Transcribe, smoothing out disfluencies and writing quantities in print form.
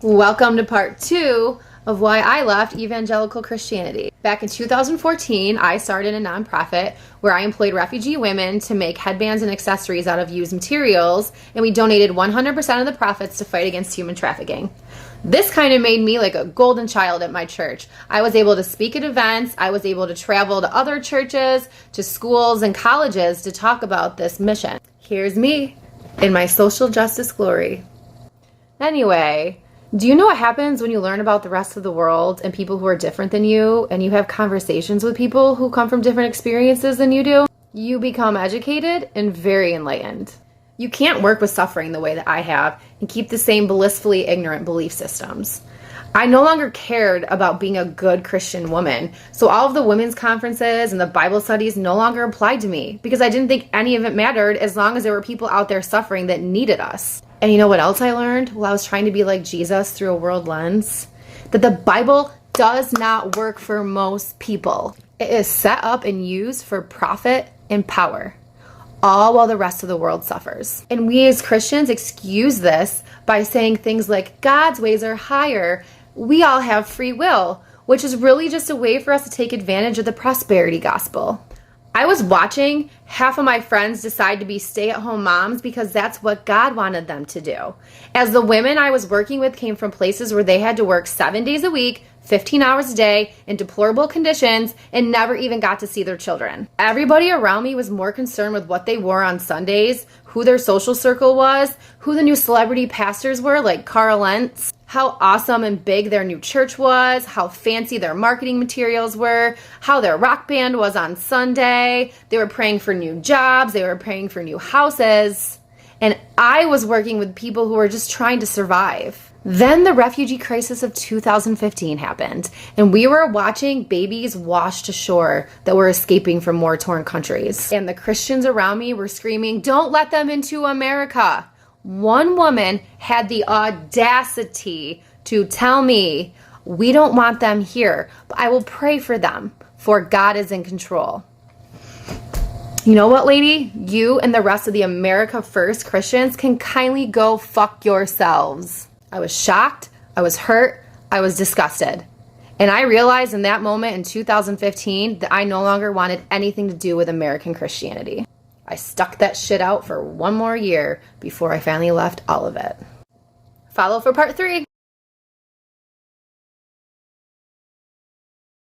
Welcome to part 2 of why I left evangelical Christianity. Back in 2014, I started a nonprofit where I employed refugee women to make headbands and accessories out of used materials, and we donated 100% of the profits to fight against human trafficking. This kind of made me like a golden child at my church. I was able to speak at events, I was able to travel to other churches, to schools and colleges to talk about this mission. Here's me in my social justice glory. Anyway, do you know what happens when you learn about the rest of the world and people who are different than you, and you have conversations with people who come from different experiences than you do? You become educated and very enlightened. You can't work with suffering the way that I have and keep the same blissfully ignorant belief systems. I no longer cared about being a good Christian woman, so all of the women's conferences and the Bible studies no longer applied to me because I didn't think any of it mattered as long as there were people out there suffering that needed us. And you know what else I learned while I was trying to be like Jesus through a world lens? That the Bible does not work for most people. It is set up and used for profit and power, all while the rest of the world suffers. And we as Christians excuse this by saying things like, God's ways are higher, we all have free will, which is really just a way for us to take advantage of the prosperity gospel. I was watching half of my friends decide to be stay-at-home moms because that's what God wanted them to do. As the women I was working with came from places where they had to work 7 days a week, 15 hours a day, in deplorable conditions, and never even got to see their children. Everybody around me was more concerned with what they wore on Sundays, who their social circle was, who the new celebrity pastors were, like Carl Lentz, how awesome and big their new church was, how fancy their marketing materials were, how their rock band was on Sunday. They were praying for new jobs, they were praying for new houses, and I was working with people who were just trying to survive. Then the refugee crisis of 2015 happened, and we were watching babies washed ashore that were escaping from war-torn countries. And the Christians around me were screaming, "Don't let them into America." One woman had the audacity to tell me, "We don't want them here, but I will pray for them, for God is in control." You know what, lady? You and the rest of the America First Christians can kindly go fuck yourselves. I was shocked, I was hurt, I was disgusted. And I realized in that moment in 2015 that I no longer wanted anything to do with American Christianity. I stuck that shit out for one more year before I finally left all of it. Follow for part 3.